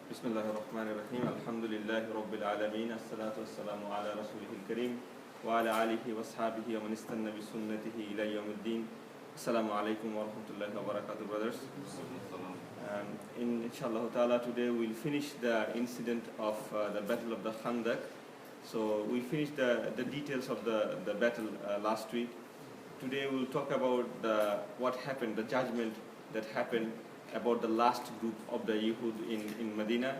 Bismillahirrahmanirrahim. Alhamdulillahi Rabbil Alameen. As-salatu was-salamu ala Rasulihil Kareem wa ala alihi wa ashabihi wa man istanna bi sunnatihi ila yawmiddin. Assalamu alaikum wa rahmatullahi wa barakatuh, brothers. Inshallah ta'ala, today we'll finish the incident of the Battle of the Khandaq. So we finished the details of the battle last week. Today we'll talk about what happened, the judgment that happened about the last group of the Yehud in Medina.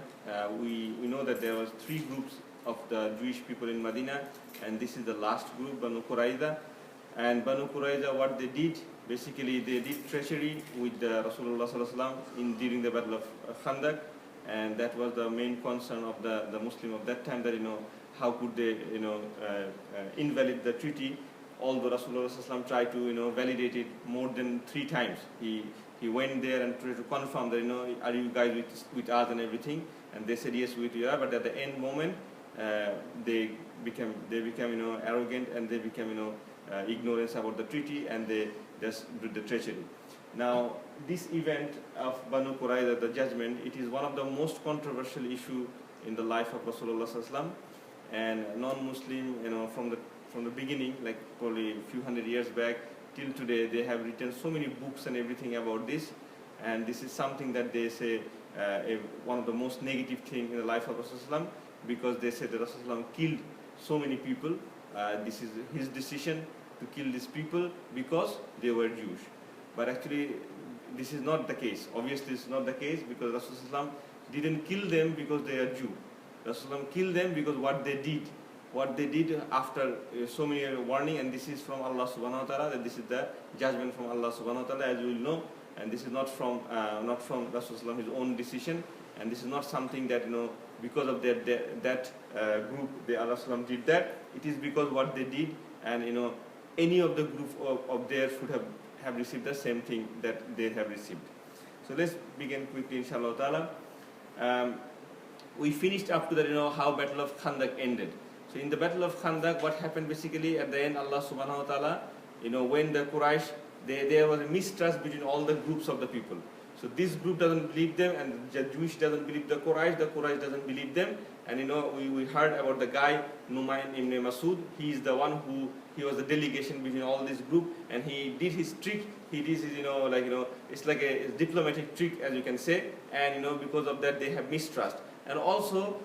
We know that there was three groups of the Jewish people in Medina, and this is the last group, Banu Qurayza. And Banu Qurayza, what they did, basically they did treachery with Rasulullah sallallahu alaihi wasallam during the battle of Khandaq, and that was the main concern of the Muslim of that time, that how could they invalid the treaty, although Rasulullah sallallahu alaihi wasallam tried to validate it more than 3 times. He went there and tried to confirm that are you guys with us and everything, and they said yes, we are. But at the end moment, they became arrogant, and they became ignorance about the treaty, and they just did the treachery. Now this event of Banu Qurayza, the judgment, it is one of the most controversial issue in the life of Rasulullah sallallahu alaihi wasallam, and non-Muslim, from the beginning, like probably a few hundred years back till today, they have written so many books and everything about this, and this is something that they say one of the most negative thing in the life of Rasulullah, because they say that Rasulullah killed so many people. This is his decision to kill these people because they were Jewish. But actually this is not the case. Obviously it's not the case, because Rasulullah didn't kill them because they are Jew. Rasulullah killed them because what they did after so many warning, and this is from Allah subhanahu wa ta'ala, that this is the judgment from Allah subhanahu wa ta'ala, as you will know, and this is not from Rasulullah his own decision, and this is not something that because of that group Rasulullah did that. It is because what they did, and any of the group of theirs would have received the same thing that they have received. So let's begin quickly, inshallah ta'ala. We finished up to the how Battle of Khandaq ended. So in the Battle of Khandaq, what happened basically at the end, Allah subhanahu wa ta'ala, when the Quraysh, there was a mistrust between all the groups of the people. So this group doesn't believe them, and the Jewish doesn't believe the Quraysh doesn't believe them. And we heard about the guy Numayn ibn Masud. He is the one he was the delegation between all this group, and he did his trick. He did his it's like a diplomatic trick, as you can say. And because of that they have mistrust. And also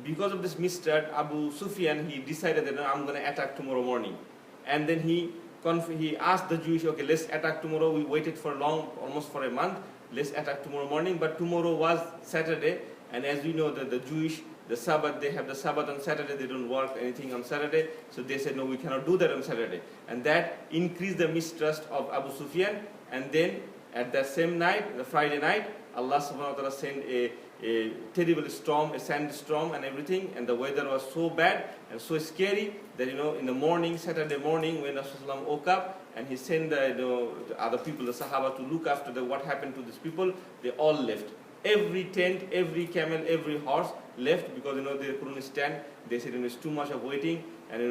because of this mistrust, Abu Sufyan, he decided that I'm going to attack tomorrow morning. And then he asked the Jewish, okay, let's attack tomorrow. We waited for long, almost for a month. Let's attack tomorrow morning. But tomorrow was Saturday, and as we know that the Jewish, the Sabbath, they have the Sabbath on Saturday. They don't work anything on Saturday. So they said, no, we cannot do that on Saturday. And that increased the mistrust of Abu Sufyan. And then at that same night, the Friday night, Allah subhanahu wa ta'ala sent a terrible storm, a sandstorm and everything, and the weather was so bad and so scary that in the morning, Saturday morning, when Rasulullah woke up, and he sent the other people, the Sahaba, to look after what happened to these people, they all left. Every tent, every camel, every horse left, because they couldn't stand. They said it's too much of waiting, and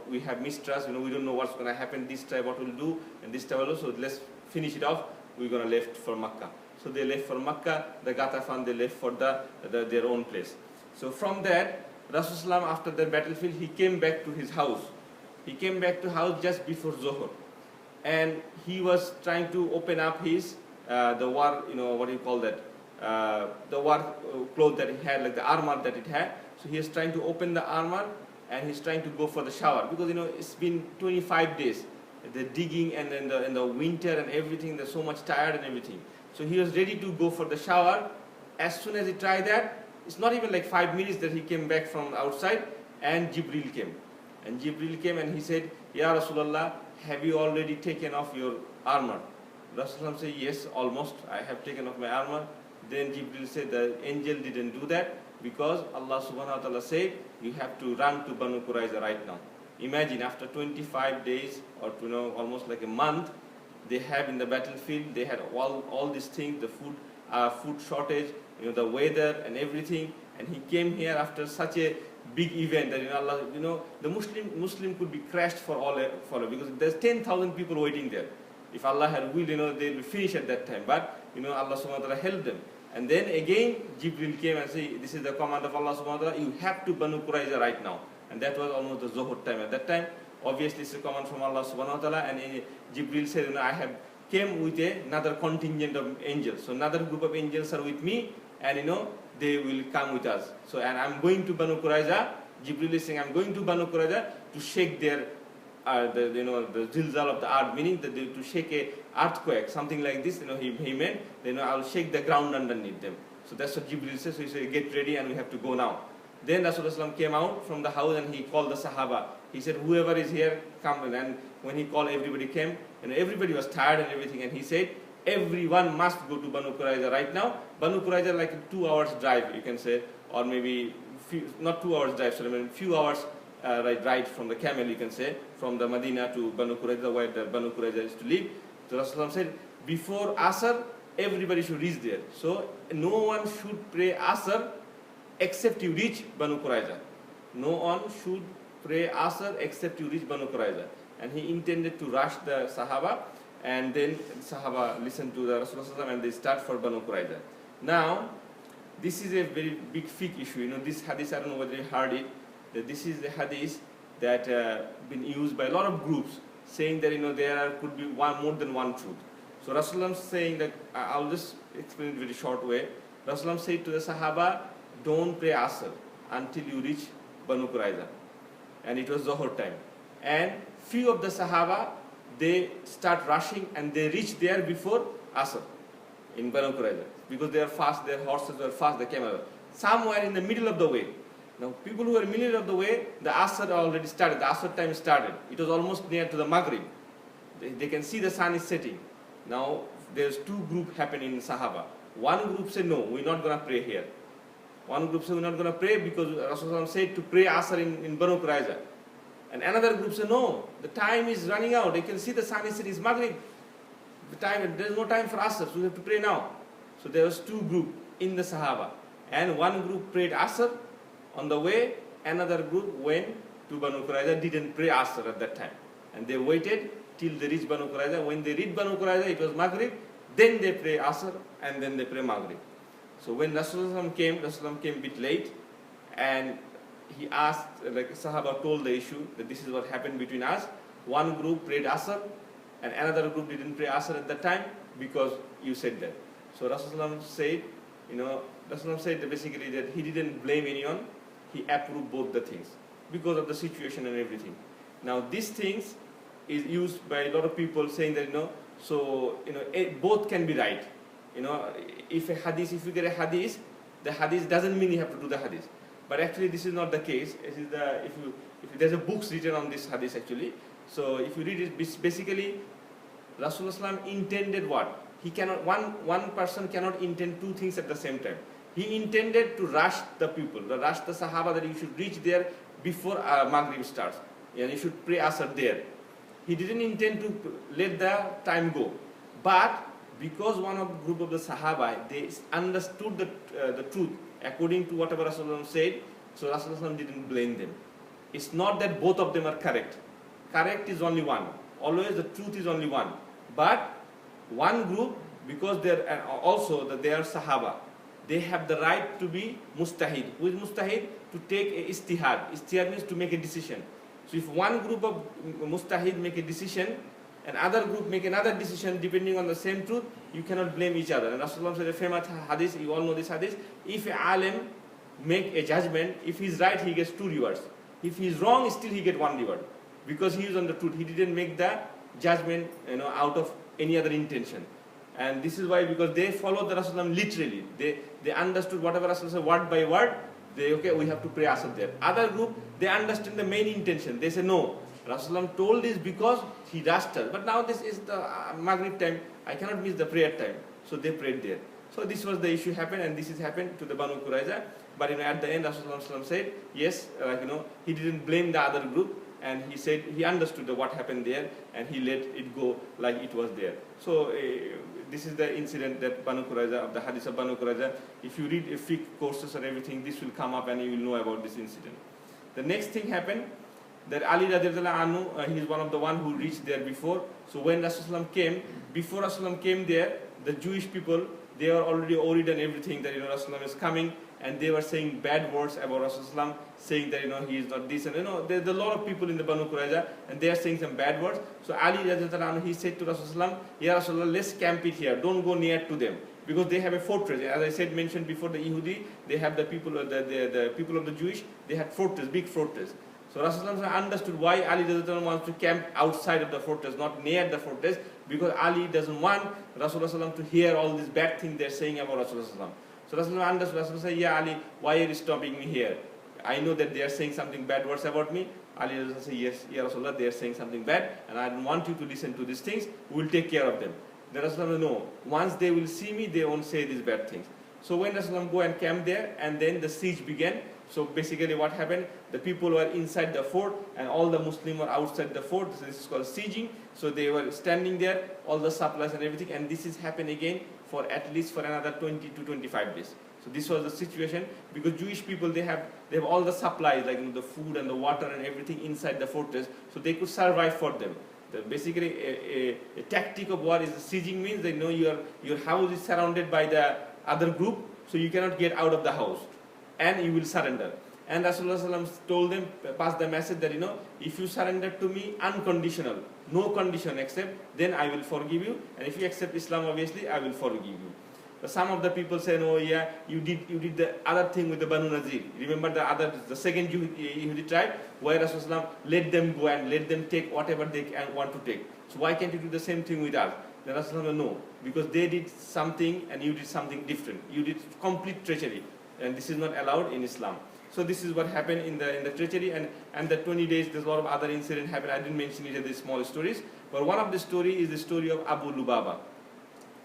we have mistrust, we don't know what's going to happen this time, what we'll do, and this time also, let's finish it off. We're going to left for Makkah. So they left for Makkah, the Ghatafan, they left for their own place. So from that, Rasulullah, after the battlefield, he came back to his house. He came back to house just before Zohar. And he was trying to open up his, the war, what do you call that? The war clothes that he had, like the armor that it had. So he is trying to open the armor, and he's trying to go for the shower. Because, it's been 25 days. The digging, and then in the winter and everything, they're so much tired and everything. So he was ready to go for the shower. As soon as he tried that, it's not even like 5 minutes that he came back from outside, and Jibril came. And Jibril came and he said, Ya Rasulullah, have you already taken off your armor? Rasulullah said, yes, almost. I have taken off my armor. Then Jibril said, the angel didn't do that, because Allah subhanahu wa ta'ala said, you have to run to Banu Qurayza right now. Imagine, after 25 days, or almost like a month, they have in the battlefield, they had all these things, the food shortage, the weather and everything, and he came here after such a big event that Allah, the Muslim could be crashed for all, because there's 10,000 people waiting there. If Allah had will, they will finish at that time. But Allah subhanahu wa ta'ala helped them. And then again Jibril came and said, this is the command of Allah subhanahu wa ta'ala, you have to Banu Qurayza right now. And that was almost the Zohar time. At that time, obviously it's a command from Allah subhanahu wa ta'ala, and Jibril said, I have came with another contingent of angels. So another group of angels are with me, and they will come with us. So, and I'm going to Banu Qurayza. Jibril is saying, I'm going to Banu Qurayza to shake their the zilzal of the earth, meaning that to shake a earthquake, something like this. He meant, I'll shake the ground underneath them. So that's what Jibril says. So he said, get ready, and we have to go now. Then Rasulullah came out from the house and he called the Sahaba. He said, whoever is here, come. And when he called, everybody came. And everybody was tired and everything. And he said, everyone must go to Banu Qurayza right now. Banu Qurayza like a 2 hours drive, you can say, or maybe not 2 hours drive, so a few hours ride from the camel, you can say, from the Medina to Banu Qurayza, where the Banu Qurayza is to live. So Rasulullah said, before Asr, everybody should reach there. So no one should pray Asr except you reach Banu Qurayza. No one should pray Asr except you reach Banu Qurayza. And he intended to rush the Sahaba, and then Sahaba listened to the Rasulullah and they start for Banu Qurayza. Now, this is a very big fiqh issue. This hadith, I don't know whether you heard it, that this is the hadith that been used by a lot of groups, saying that there could be more than one truth. So Rasulullah saying that, I'll just explain it in a very short way. Rasulullah said to the Sahaba, don't pray Asr until you reach Banu Qurayza. And it was Zohar time. And few of the Sahaba, they start rushing and they reach there before Asr in Banu Qurayza. Because they are fast, their horses were fast, the camel. Some were in the middle of the way. Now people who were in the middle of the way, the Asr already started, the Asr time started. It was almost near to the Maghrib. They can see the sun is setting. Now there's two groups happening in Sahaba. One group said, no, we're not going to pray here. One group said, we're not going to pray because Rasulullah said to pray Asr in Banu Qurayza. And another group said, no, the time is running out. They can see the sun is setting, it's Maghrib. There's no time for Asr, so we have to pray now. So there was two groups in the Sahaba. And one group prayed Asr on the way, another group went to Banu Qurayza, didn't pray Asr at that time. And they waited till they reached Banu Qurayza. When they reached Banu Qurayza, it was Maghrib. Then they pray Asr and then they pray Maghrib. So when Rasulullah came a bit late, and he asked, like Sahaba told the issue that this is what happened between us. One group prayed Asr and another group didn't pray Asr at that time because you said that. So Rasulullah said, Rasulullah said basically that he didn't blame anyone. He approved both the things because of the situation and everything. Now these things is used by a lot of people saying that both can be right. If you get a hadith, the hadith doesn't mean you have to do the hadith. But actually this is not the case. It is if there's a books written on this hadith actually. So if you read it, basically Rasulullah intended what? He cannot, one person cannot intend two things at the same time. He intended to rush the people, to rush the Sahaba, that you should reach there before Maghrib starts. And you should pray Asr there. He didn't intend to let the time go. But because one of the group of the Sahaba, they understood the truth according to whatever Rasulullah said, so Rasulullah didn't blame them. It's not that both of them are correct. Correct is only one. Always the truth is only one. But one group, because they are Sahaba, they have the right to be mustahid. Who is mustahid? To take a istihad. Istihad means to make a decision. So if one group of mustahid make a decision, and other group make another decision depending on the same truth, you cannot blame each other. And Rasulullah said a famous hadith, you all know this hadith, if a alim make a judgment, if he's right, he gets 2 rewards. If he's wrong, still he get 1 reward. Because he is on the truth. He didn't make the judgment out of any other intention. And this is why, because they followed the Rasulullah literally. They understood whatever Rasulullah said word by word. We have to pray Asr there. Other group, they understand the main intention. They say, no, Rasulullah told this because he rushed us. But now this is the Maghrib time. I cannot miss the prayer time. So they prayed there. So this was the issue happened, and this is happened to the Banu Qurayza. But at the end, Rasulullah said, yes, he didn't blame the other group. And he said he understood what happened there, and he let it go like it was there. So this is the incident that Banu Qurayza, of the hadith of Banu Qurayza. If you read fiqh courses and everything, this will come up and you will know about this incident. The next thing happened, that Ali radiallahu anhu, he is one of the one who reached there before. So when Rasulullah came, before Rasulullah came there, the Jewish people, they were already worried and everything that Rasulullah is coming, and they were saying bad words about Rasulullah, saying that he is not this, and there's a lot of people in the Banu Qurayza, and they are saying some bad words. So Ali radiallahu anhu, he said to Rasulullah, Ya Rasulullah, let's camp it here, don't go near to them, because they have a fortress. As I said, mentioned before, the Yehudi, they have the people of the people of the Jewish, they had fortress, big fortress. So Rasulullah understood why Ali radiallahu anhu wants to camp outside of the fortress, not near the fortress, because Ali doesn't want Rasulullah to hear all these bad things they're saying about Rasulullah. So Rasulullah understood. Rasulullah said, Ya Ali, why are you stopping me here? I know that they are saying something bad words about me. Ali said, yes, Ya Rasulullah, they are saying something bad, and I don't want you to listen to these things. We will take care of them. Then Rasulullah, no, once they will see me, they won't say these bad things. So when Rasulullah go and camp there, and then the siege began. So basically what happened, the people were inside the fort, and all the Muslims were outside the fort. So this is called sieging. So they were standing there, all the supplies and everything, and this is happened again for at least for another 20 to 25 days. So this was the situation, because Jewish people, they have all the supplies, like the food and the water and everything inside the fortress, so they could survive for them. Basically a tactic of war is sieging, means they know your house is surrounded by the other group, so you cannot get out of the house, and you will surrender. And Rasulullah told them, passed the message that if you surrender to me unconditional, no condition except, then I will forgive you, and if you accept Islam, obviously I will forgive you. But some of the people say, no, yeah, you did the other thing with the Banu Nazir. Remember the second Yehudi tribe, where Rasulullah let them go and let them take whatever they want to take. So why can't you do the same thing with us? Then Rasulullah, no, because they did something and you did something different. You did complete treachery, and this is not allowed in Islam. So this is what happened in the treachery, and the 20 days, there's a lot of other incidents happened. I didn't mention it in the small stories, but one of the story is the story of Abu Lubaba.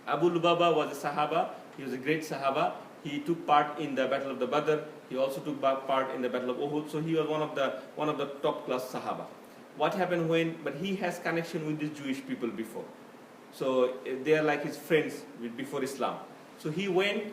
Abu Lubaba was a Sahaba. He was a great Sahaba. He took part in the Battle of the Badr. He also took part in the Battle of Uhud. So he was one of the top class Sahaba. What happened but he has connection with these Jewish people before. So they are like his friends before Islam. So he went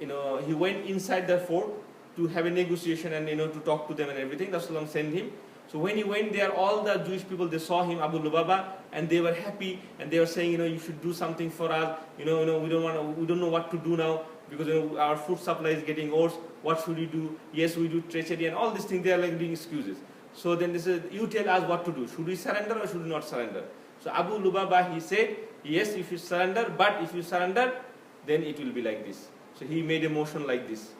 inside the fort to have a negotiation and to talk to them and everything. Rasulullah sent him. So when he went there, all the Jewish people, they saw him, Abu Lubaba, and they were happy, and they were saying, you should do something for us. We don't know what to do now, because our food supply is getting worse. What should we do? Yes, we do treachery and all these things. They are like doing excuses. So then they said, you tell us what to do. Should we surrender or should we not surrender? So Abu Lubaba, he said, yes, if you surrender, but if you surrender, then it will be like this. So he made a motion like this.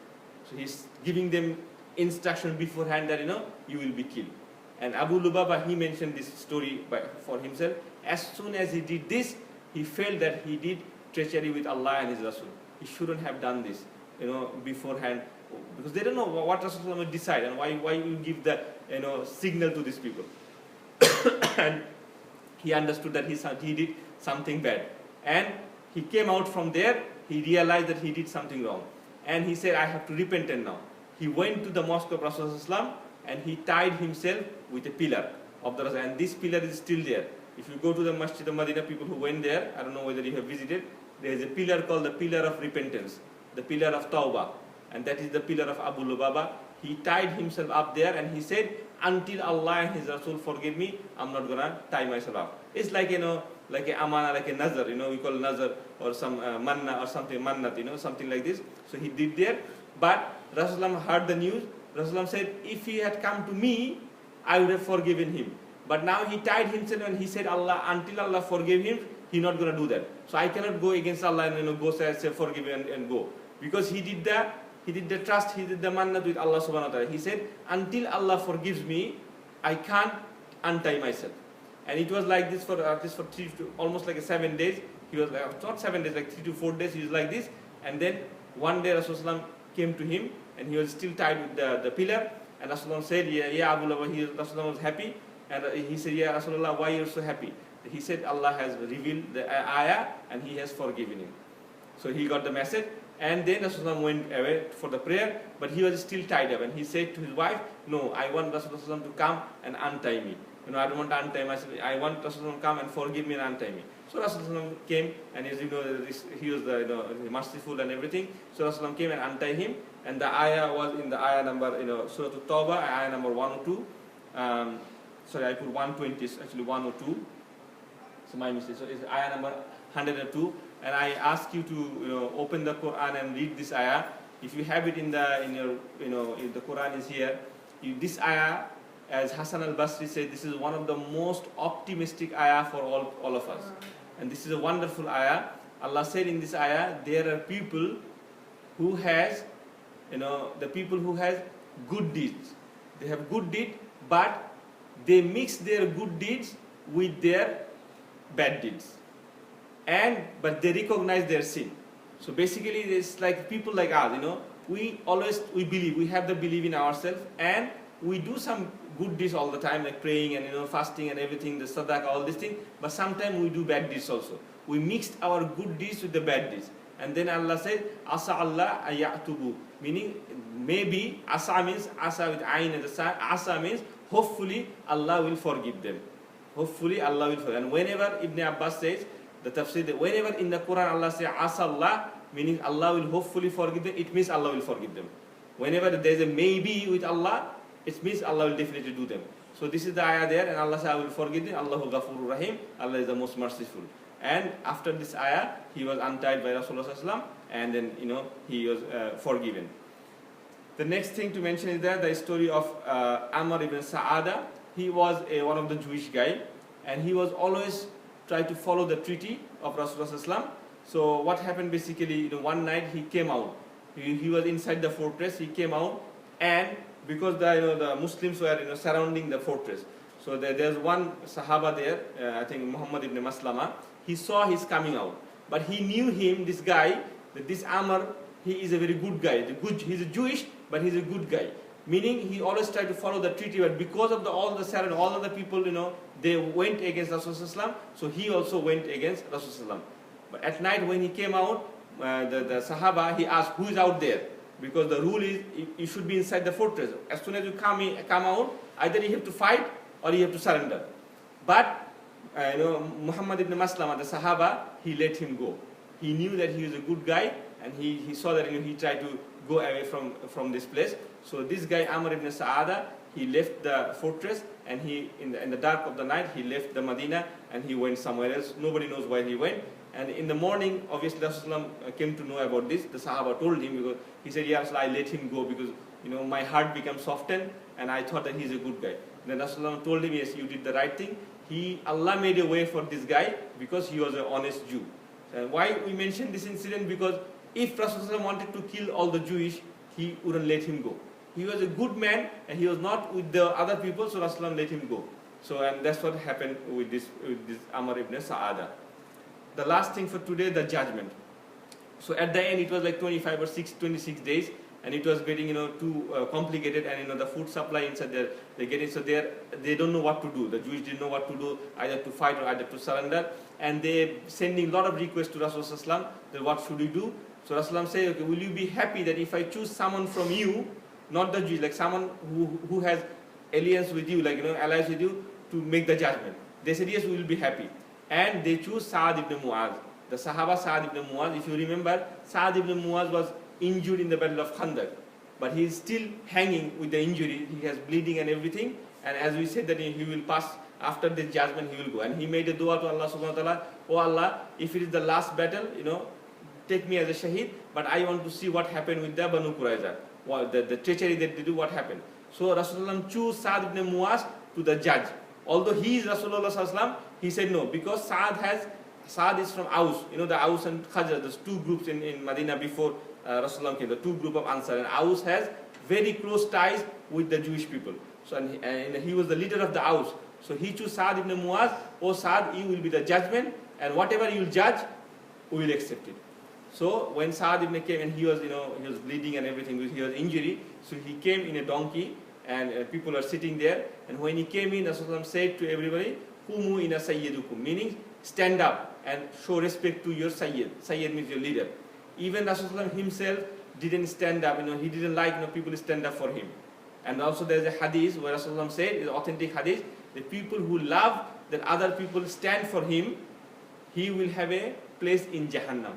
So he's giving them instruction beforehand that you will be killed. And Abu Lubaba, he mentioned this story for himself. As soon as he did this, he felt that he did treachery with Allah and His Rasul. He shouldn't have done this, beforehand, because they don't know what Rasulullah will decide and why you give the signal to these people. And he understood that he did something bad, and he came out from there. He realized that he did something wrong, and he said, I have to repent now. He went to the mosque of Rasulullah, and he tied himself with a pillar of the Rasul, and this pillar is still there. If you go to the Masjid of Medina, people who went there, I don't know whether you have visited, there is a pillar called the pillar of repentance, the pillar of Tawbah, and that is the pillar of Abu Lubaba. He tied himself up there, and he said, until Allah and His Rasul forgive me, I'm not gonna tie myself up. It's like like a amana, like a nazar, we call nazar, or some manna or something, mannat, something like this. So he did there, but Rasulullah heard the news. Rasulullah said, if he had come to me, I would have forgiven him. But now he tied himself and he said, Allah, until Allah forgave him, he's not going to do that. So I cannot go against Allah and go say forgive and go. Because he did the trust, he did the mannat with Allah subhanahu wa ta'ala. He said, until Allah forgives me, I can't untie myself. And it was like this for almost like 7 days. He was like, not 7 days, like 3 to 4 days, he was like this. And then one day Rasulullah came to him, and he was still tied with the pillar, and Rasulullah said, yeah Abu Lubaba, Rasulullah was happy, and he said, yeah Rasulullah, why you are so happy? He said, Allah has revealed the ayah, and He has forgiven him. So he got the message, and then Rasulullah went away for the prayer, but he was still tied up, and he said to his wife, no, I want Rasulullah to come and untie me. I don't want to untie myself, I want Rasulullah to come and forgive me and untie me. So Rasulullah came, and as he was merciful and everything. So Rasulullah came and untied him, and the ayah was in the ayah number, Surah At-Tawbah, ayah number 102. Sorry, I put 120, it's actually 102. So my mistake. So it's ayah number 102. and I ask you to open the Quran and read this ayah. If you have it in your if the Quran is here, this ayah, as Hassan al-Basri said, this is one of the most optimistic ayah for all of us. And this is a wonderful ayah. Allah said in this ayah, there are people who has, the people who has good deeds. They have good deeds, but they mix their good deeds with their bad deeds. But they recognize their sin. So basically, it's like people like us, we believe, we have the belief in ourselves, and we do some good deeds all the time, like praying and fasting and everything, the sadaqah, all these things. But sometimes we do bad deeds also. We mixed our good deeds with the bad deeds. And then Allah said, Asa Allah ayatubu, meaning maybe, Asa means, Asa with Ain and the Sa, Asa means hopefully Allah will forgive them. Hopefully Allah will forgive. And whenever Ibn Abbas says, the tafsir, that whenever in the Quran Allah says Asa Allah, meaning Allah will hopefully forgive them, it means Allah will forgive them. Whenever there is a maybe with Allah, it means Allah will definitely do them. So this is the ayah there, and Allah says, I will forgive them. Allahu Ghafurur Rahim. Allah is the most merciful. And after this ayah, he was untied by Rasulullah Sallallahu Alaihi Wasallam, and then he was forgiven. The next thing to mention is that the story of Amr ibn Sa'ada. He was one of the Jewish guy, and he was always try to follow the treaty of Rasulullah Sallallahu Alaihi Wasallam. So what happened basically, one night he came out. He was inside the fortress. He came out, and because the Muslims were surrounding the fortress, so there's one Sahaba there, I think Muhammad ibn Maslama. He saw he's coming out, but he knew him, this guy, that this Amr, he is a very good guy. He's a Jewish, but he's a good guy. Meaning he always tried to follow the treaty, but because of all the surrounding, all other people, they went against Rasulullah, so he also went against Rasulullah. But at night when he came out, the Sahaba, he asked, who is out there? Because the rule is, you should be inside the fortress. As soon as you come out, either you have to fight or you have to surrender. But Muhammad ibn Maslama, the Sahaba, he let him go. He knew that he was a good guy, and he saw that he tried to go away from this place. So this guy Amr ibn Sa'ada, he left the fortress, and he in the dark of the night he left the Medina, and he went somewhere else. Nobody knows where he went. And in the morning, obviously Rasulullah came to know about this. The Sahaba told him, because he said, "Ya Rasulullah, I let him go because my heart became softened, and I thought that he's a good guy." And then Rasulullah told him, "Yes, you did the right thing." Allah made a way for this guy because he was an honest Jew. And why we mention this incident? Because if Rasulullah wanted to kill all the Jewish, he wouldn't let him go. He was a good man, and he was not with the other people, so Rasulullah let him go. So, and that's what happened with this Amr ibn Sa'ada. The last thing for today, the judgment. So at the end, it was like 25 or 26 days, and it was getting too complicated, and the food supply inside there, they don't know what to do. The Jews didn't know what to do, either to fight or either to surrender, and they sending a lot of requests to Rasulullah that what should we do. So Rasulullah said, okay, will you be happy that if I choose someone from you, not the Jews, like someone who has alliance with you, like allies with you, to make the judgment? They said, yes, we will be happy. And they choose Sa'ad ibn Mu'az. The Sahaba Sa'ad ibn Mu'az, if you remember, Sa'ad ibn Mu'az was injured in the battle of Khandaq, but he is still hanging with the injury. He has bleeding and everything, and as we said that he will pass after this judgment, he will go. And he made a dua to Allah subhanahu wa ta'ala, "Oh Allah, if it is the last battle, take me as a shaheed, but I want to see what happened with the Banu Qurayza, the treachery that they do, what happened." So Rasulullah chose Sa'ad ibn Mu'az to the judge. Although he is Rasulullah sallallahu alaihi wasallam, he said no, because Sa'ad is from Aus, the Aus and Khazraj, there's two groups in Medina before Rasulullah came, the two group of Ansar, and Aus has very close ties with the Jewish people. So and he was the leader of the Aus. So he chose Sa'ad ibn Mu'az. "Oh Sa'ad, you will be the judgment, and whatever you will judge, we will accept it." So when Sa'ad ibn came, and he was bleeding and everything, he was injury, so he came in a donkey, and people are sitting there. And when he came in, Rasulullah said to everybody, "Kumu ina sayyidukum," meaning stand up and show respect to your Sayyid. Sayyid means your leader. Even Rasulullah himself didn't stand up, he didn't like people stand up for him. And also there's a hadith where Rasulullah said, is authentic hadith, the people who love that other people stand for him, he will have a place in Jahannam.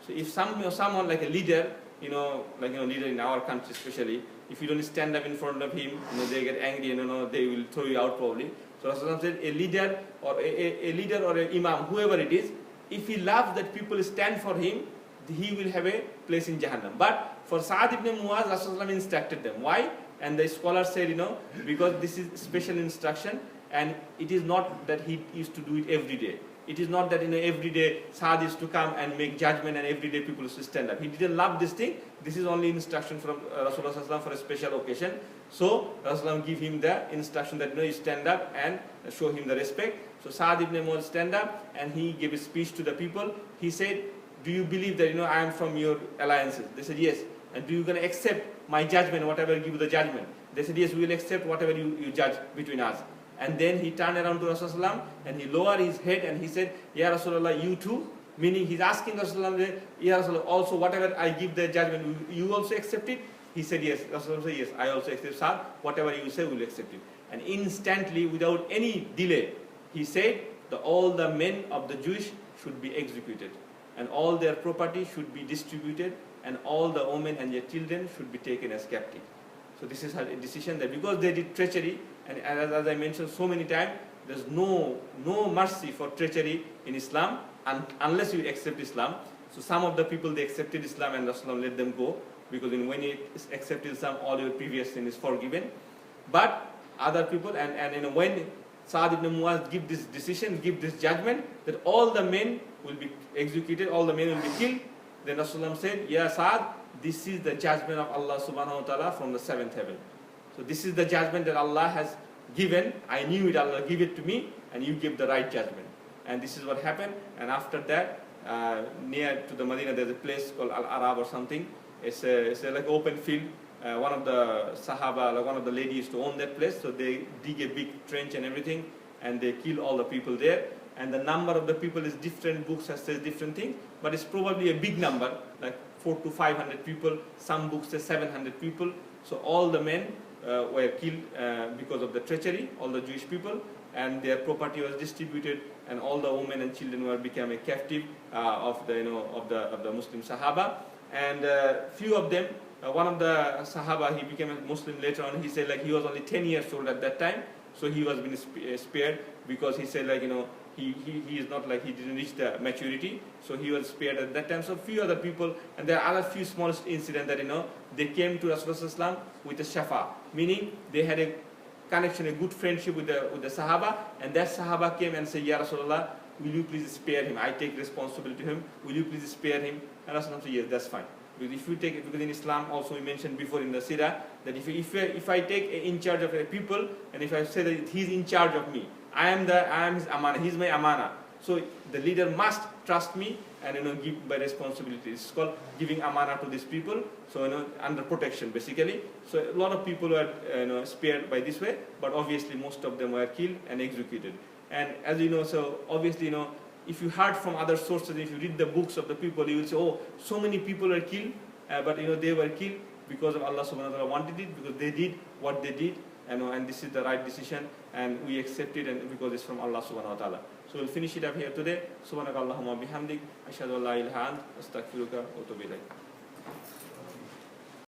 So if someone like a leader, leader in our country especially, if you don't stand up in front of him, they get angry and they will throw you out probably. So Rasulullah said, a leader or an imam, whoever it is, if he loves that people stand for him, he will have a place in Jahannam. But for Sa'ad ibn Muaz, Rasulullah instructed them. Why? And the scholar said, because this is special instruction, and it is not that he used to do it every day. It is not that every day Sa'ad is to come and make judgment and every day people used to stand up. He didn't love this thing. This is only instruction from Rasulullah for a special occasion. So Rasulullah give him the instruction that you stand up and show him the respect. So Sa'ad ibn Muaz stand up and he gave a speech to the people. He said, do you believe that I am from your alliances? They said yes. And do you going to accept my judgment, whatever I give you the judgment? They said yes, we will accept whatever you judge between us. And then he turned around to Rasulullah and he lowered his head and he said, Ya Rasulullah, you too? Meaning he's asking Rasulullah, Ya Rasulullah, also whatever I give the judgment, you also accept it? He said yes. Rasulullah said yes, I also accept. Sa'ad, whatever you say, we will accept it. And instantly, without any delay, he said that all the men of the Jewish should be executed. And all their property should be distributed. And all the women and their children should be taken as captive. So this is a decision that because they did treachery, and as I mentioned so many times, there's no mercy for treachery in Islam unless you accept Islam. So some of the people, they accepted Islam and Rasulullah let them go, because when you accept Islam, all your previous sin is forgiven. But other people, and when Sa'ad ibn Muaz give this decision, give this judgment, that all the men will be executed, all the men will be killed, then Rasulullah said, Ya Sa'ad, this is the judgment of Allah subhanahu wa ta'ala from the seventh heaven. So this is the judgment that Allah has given. I knew it, Allah give it to me, and you give the right judgment. And this is what happened. And after that, near to the Medina, there's a place called Al-Arab or something. It's like open field. One of the Sahaba, like one of the ladies to own that place. So they dig a big trench and everything, and they kill all the people there. And the number of the people is different, books have said different things, but it's probably a big number, like 400 to 500 people. Some books say 700 people. So all the men were killed because of the treachery, all the Jewish people, and their property was distributed, and all the women and children were become a captive of the Muslim Sahaba. And few of them, one of the Sahaba, he became a Muslim later on. He said like he was only 10 years old at that time, so he was being spared, because he said like he is not like, he didn't reach the maturity, so he was spared at that time. So few other people, and there are other few smallest incidents that they came to Rasulullah with a shafa, meaning they had a connection, a good friendship with the Sahaba, and that Sahaba came and said, Ya Rasulullah, will you please spare him? I take responsibility to him. Will you please spare him? And Rasulullah said, yes, that's fine. Because if you take it, because in Islam also we mentioned before in the Seerah that if I take in charge of a people, and if I say that he's in charge of me, I am his amana, he's my amana. So the leader must trust me and give my responsibility. It's called giving amana to these people. So under protection basically. So a lot of people were spared by this way, but obviously most of them were killed and executed. And as you know, so obviously if you heard from other sources, if you read the books of the people, you will say, oh, so many people are killed, but they were killed because of Allah subhanahu wa ta'ala wanted it, because they did what they did, and this is the right decision, and we accept it, and because it's from Allah subhanahu wa ta'ala. So we'll finish it up here today. Subhanakallahumma bihamdik, ashhadu an la ilaha illa anta, astaghfiruka wa atubu ilayk.